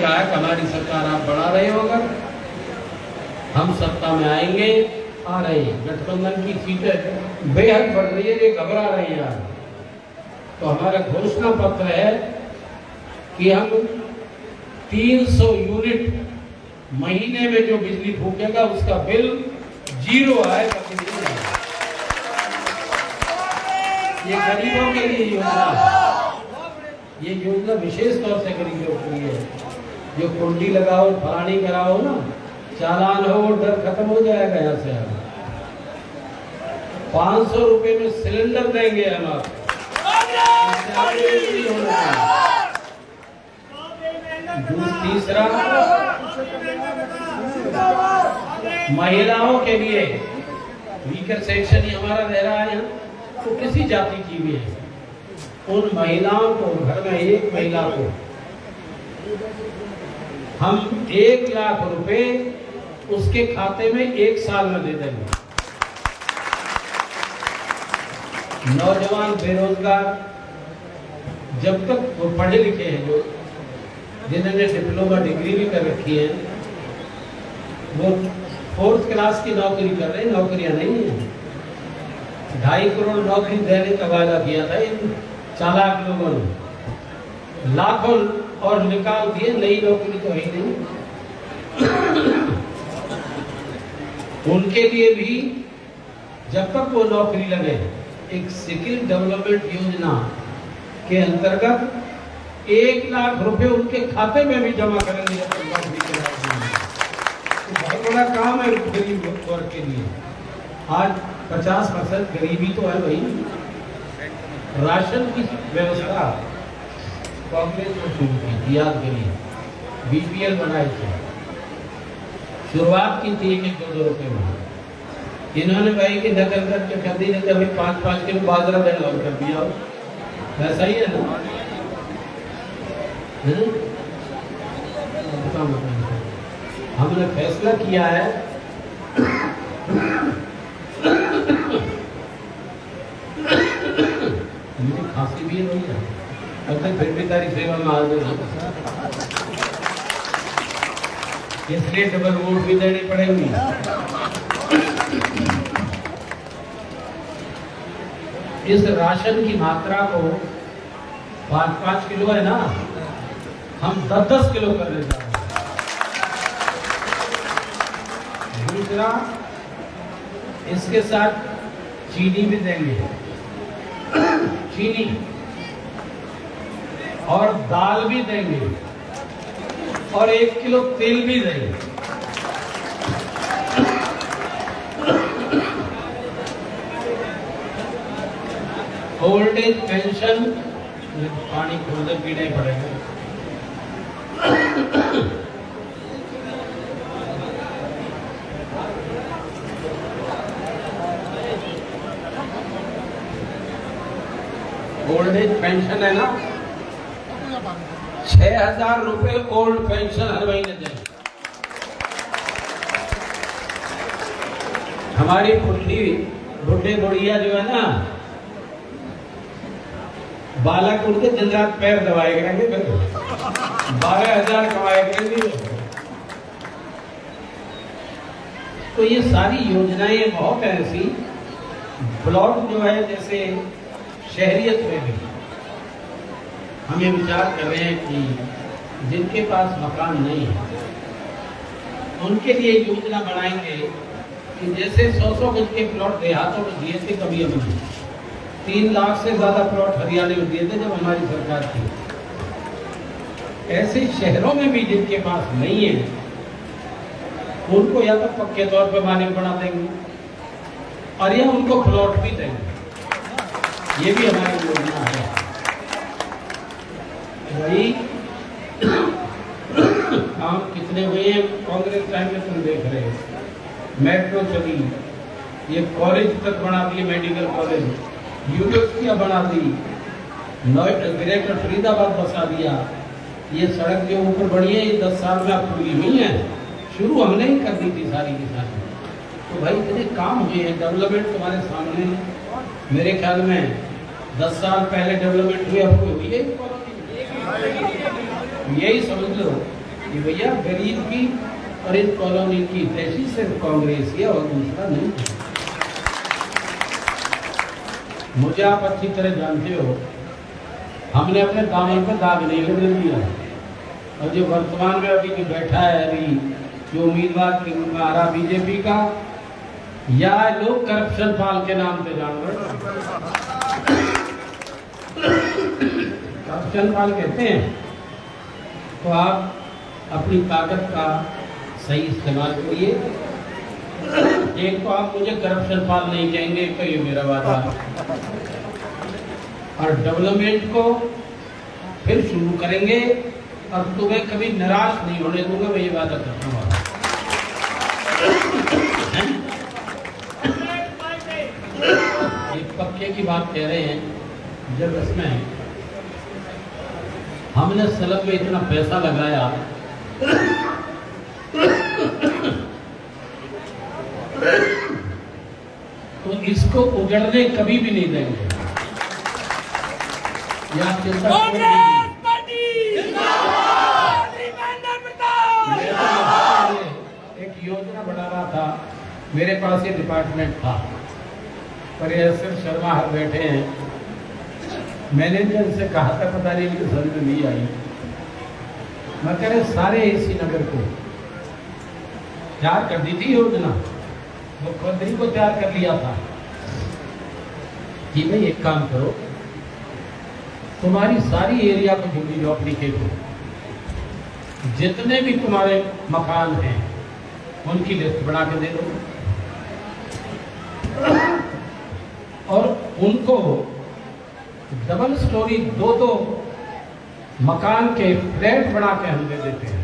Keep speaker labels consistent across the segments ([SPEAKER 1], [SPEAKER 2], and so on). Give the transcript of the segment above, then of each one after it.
[SPEAKER 1] रहा है कि हमारी सरकार आप बढ़ा रहे हो, अगर हम सत्ता में आएंगे, आ रहे हैं गठबंधन की सीटें बेहद बढ़ रही है, ये घबरा रहे हैं यार। तो हमारा घोषणा पत्र है कि हम 300 यूनिट महीने में जो बिजली फूकेगा उसका बिल 0 आएगा। ये गरीबों के लिए योजना, ये योजना विशेष तौर से गरीबों के लिए है। जो कुंडी लगाओ, फलानी कराओ ना, चालान हो, डर खत्म हो जाएगा। यहाँ से हम 500 रुपए में सिलेंडर देंगे हम आपको। तीसरा, महिलाओं के लिए वीकर सेक्शन ही हमारा रह रहा है, तो किसी जाति की भी है, उन महिलाओं को, घर में एक महिला को हम 1 लाख रुपए उसके खाते में 1 साल में दे देंगे। नौजवान बेरोजगार जब तक वो पढ़े लिखे हैं, जो जिन्होंने डिप्लोमा डिग्री भी कर रखी है, वो 4th क्लास की नौकरी कर रहे हैं, नौकरियां नहीं है। 2.5 करोड़ नौकरी देने का वादा किया था इन चालाक लोगों ने, लाखों और निकाल दिए, नई नौकरी तो है नहीं। उनके लिए भी जब तक वो नौकरी लगे, एक स्किल डेवलपमेंट योजना के अंतर्गत 1 लाख रुपए उनके खाते में भी जमा करेंगे। तो बहुत बड़ा काम है गरीब वर्ग के लिए। आज 50% गरीबी तो है भाई। राशन की व्यवस्था कांग्रेस ने शुरू की थी, याद करिए, बीपीएल बनाए थे, शुरुआत की थी 1-2 रुपए में। इन्होंने भाई कि नकल करके कर दी, कभी 5-5 किलो बाजरा देना और कर दिया। ऐसा ही है ना? हमने फैसला किया है मुझे खांसी भी नहीं है, अब फिर भी तारी सेवा में हाजिर हूं, इसलिए डबल वोट भी देनी पड़ेगी। इस राशन की मात्रा को 5-5 किलो है ना, हम 10-10 किलो कर ले जा रहे हैं। दूसरा, इसके साथ चीनी भी देंगे, चीनी और दाल भी देंगे और 1 किलो तेल भी देंगे। ओल्ड एज पेंशन, पानी खोलने पीना ही पड़ेगा। ओल्ड एज पेंशन है ना, 6,000 रुपए ओल्ड पेंशन हर महीने दें। हमारी बुढ़ी बुढ़िया जो है ना, बालक उनके दिन रात पैर दबाए करेंगे, 12,000 कमाए करेंगे। तो ये सारी योजनाएं बहुत ऐसी, प्लॉट जो है, जैसे शहरियत में भी हम ये विचार कर रहे हैं कि जिनके पास मकान नहीं है उनके लिए योजना बनाएंगे कि जैसे 100-100 गज के प्लॉट देहातों में दिए थे कभी अभी, 3 लाख से ज्यादा प्लॉट हरियाणा में दिए थे जब हमारी सरकार थी, ऐसे शहरों में भी जिनके पास नहीं है उनको या तो पक्के तौर पर मालिक बना देंगे और या उनको प्लॉट भी देंगे। ये भी हमारी योजना है भाई। काम कितने हुए हैं कांग्रेस टाइम में, तुम देख रहे हो। मेट्रो चली, ये कॉलेज तक बना दिए, मेडिकल कॉलेज, यूनिवर्सिटियां बना दी, ग्रेटर फरीदाबाद बसा दिया। ये सड़क जो ऊपर बढ़ी है, ये 10 साल में अब पूरी हुई है, शुरू हमने ही कर दी थी सारी की सारी। तो भाई इतने काम हुए हैं, डेवलपमेंट तुम्हारे सामने। मेरे ख्याल में 10 साल पहले डेवलपमेंट हुई, अब कोई हुई है, यही समझ लो कि भैया गरीब की और इस कॉलोनी की तैसी सिर्फ कांग्रेस है और दूसरा नहीं। मुझे आप अच्छी तरह जानते हो, हमने अपने दामन पर दाग नहीं लगने दिया। और जो वर्तमान में अभी जो बैठा है, अभी जो उम्मीदवार आ रहा बीजेपी का, या लोग करप्शन पाल के नाम पे जान रहे, करप्शन पाल कहते हैं। तो आप अपनी ताकत का सही इस्तेमाल करिए। एक तो आप मुझे करप्शन पाल नहीं कहेंगे, तो ये मेरा वादा है। और डेवलपमेंट को फिर शुरू करेंगे और तुम्हें कभी निराश नहीं होने दूंगा, मैं ये वादा करता हूँ। एक पक्के की बात कह रहे हैं, जब इसमें हमने सलब में इतना पैसा लगाया तो इसको उजड़ने कभी भी नहीं देंगे। एक योजना बना रहा था, मेरे पास ये डिपार्टमेंट था, पर एस शर्मा हर बैठे हैं, मैनेजर से कहा था, पता नहीं कि समझ में नहीं आई। मैं कह रहे सारे इसी नगर को तैयार कर दी थी योजना, मुख्यमंत्री को तैयार कर लिया था कि भाई एक काम करो, तुम्हारी सारी एरिया को झुग्गी झोपड़ी के को जितने भी तुम्हारे मकान हैं उनकी लिस्ट बना के दे दो और उनको डबल स्टोरी दो मकान के फ्लैट बना के हम दे देते हैं।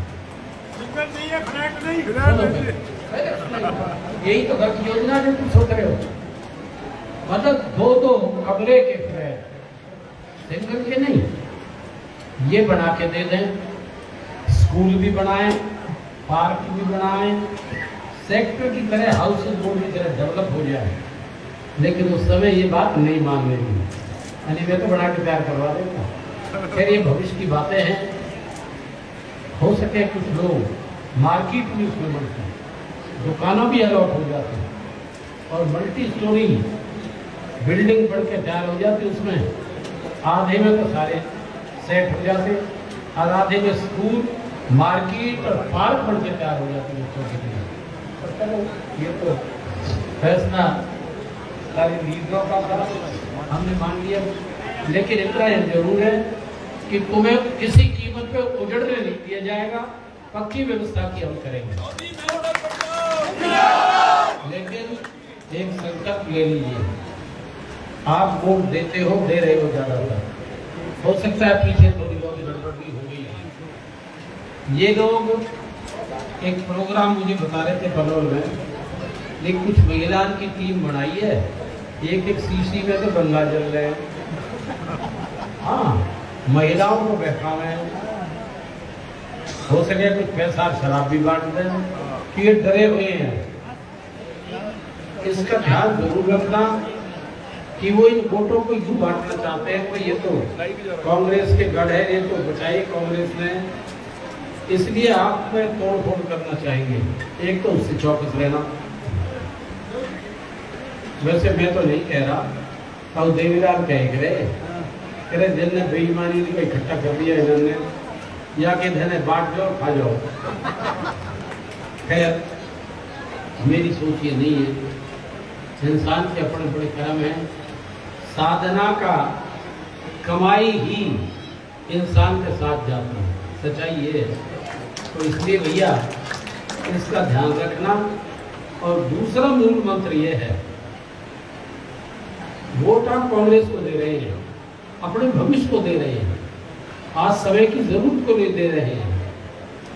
[SPEAKER 1] फ्लैट नहीं, यही तो घर की योजना जो तुम सोच रहे हो, मतलब दो कमरे के फ्लैट, सिंगल के नहीं, ये बना के दे दें। स्कूल भी बनाएं, पार्क भी बनाएं, सेक्टर की तरह, हाउसिंग बोर्ड की तरह डेवलप हो जाए। लेकिन उस समय ये बात नहीं मान लेगी, यानी मैं तो बना के तैयार करवा देगा। खैर ये भविष्य की बातें हैं, हो सके कुछ लोग मार्केट भी उसमें बढ़ते हैं, दुकानों भी अलॉट हो जाती हैं और मल्टी स्टोरी बिल्डिंग बढ़ के तैयार हो जाती, उसमें आधे में तो सारे सेट हो जाते और आधे में स्कूल, मार्केट और पार्क बढ़ के तैयार हो जाती बच्चों के लिए। तो चलो ये तो फैसला सारे लीडरों का था, हमने मान लिया। लेकिन इतना जरूर है कि तुम्हें किसी कीमत पे उजड़ने नहीं दिया जाएगा, पक्की व्यवस्था की हम करेंगे। लेकिन एक संकल्प ले लीजिए, आप वोट देते हो, दे रहे हो ज्यादातर, हो सकता है पीछे थोड़ी बहुत गड़बड़ भी हो गई है। ये लोग एक प्रोग्राम मुझे बता रहे थे बलौल में, लेकिन कुछ महिलाओं की टीम बनाई है, एक सीसी में तो गंगा जल रहे हैं। हाँ, महिलाओं को बहकावे, हो सके कुछ पैसा शराब भी बांट दें, कि ये डरे हुए हैं। इसका ध्यान जरूर रखना कि वो इन वोटों को यूं बांटना चाहते हैं कि ये तो कांग्रेस के गढ़ है, ये तो बचाई कांग्रेस ने, इसलिए आप में तोड़ फोड़ करना चाहिए। एक तो उससे चौकस रहना। वैसे मैं तो नहीं कह रहा, और देवीलाल कह रहे जिनने बेईमानी को इकट्ठा कर दिया इन्होंने, या कि धने बांट जाओ खा जाओ। खैर मेरी सोच ये नहीं है, इंसान के अपने बड़े कर्म है, साधना का कमाई ही इंसान के साथ जाता है, सच्चाई ये है। तो इसलिए भैया इसका ध्यान रखना। और दूसरा मूल मंत्र ये है, वोट आप कांग्रेस को दे रहे हैं, अपने भविष्य को दे रहे हैं, आज समय की जरूरत को नहीं दे रहे हैं,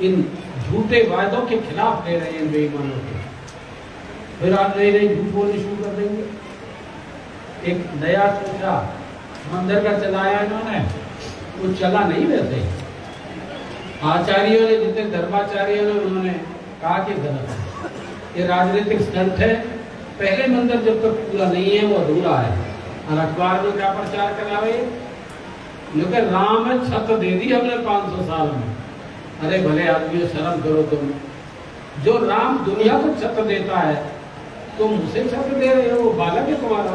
[SPEAKER 1] इन झूठे वायदों के खिलाफ दे रहे हैं, बेईमानों के। फिर आज नई नई झूठ बोलनी शुरू कर देंगे। एक नया सोचा मंदिर का चलाया इन्होंने, वो चला नहीं। वैसे आचार्यों ने, जितने धर्माचार्यों ने, उन्होंने कहा कि गलत है, ये राजनीतिक स्टंट है। पहले मंदिर जब तक पूरा नहीं है वो अधूरा है। और अखबार में क्या प्रचार करावे, लेकिन राम छत दे दी हमने 500 साल में, अरे भले आदमी शर्म करो तुम। जो राम दुनिया को छत्र देता है तुम उसे छत्र दे रहे हो, वो बालक है तुम्हारा।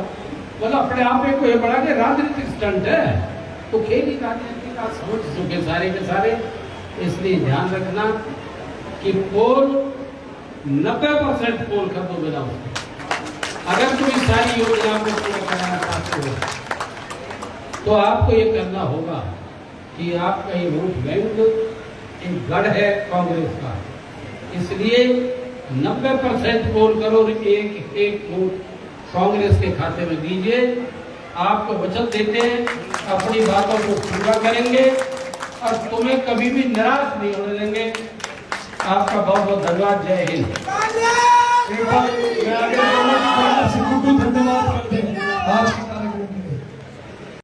[SPEAKER 1] मतलब अपने आप में कोई बड़ा के राजनीतिक स्टंट है, तो खेल ही राजनीति का समझ चुके सारे के सारे। इसलिए ध्यान रखना कि पोल 90% पोल कर दो बिना उसके। अगर तुम इस सारी योजना को पूरा कराना चाहते हो तो आपको ये करना होगा कि आपका ये वोट बैंक एक गढ़ है कांग्रेस का, इसलिए 90% पोल करो और एक एक वोट कांग्रेस के खाते में दीजिए। आपको वचन देते हैं अपनी बातों को पूरा करेंगे और तुम्हें कभी भी निराश नहीं होने देंगे। आपका बहुत बहुत धन्यवाद। जय हिंद।
[SPEAKER 2] एक बार मैं आगे धन्यवाद करते हैं।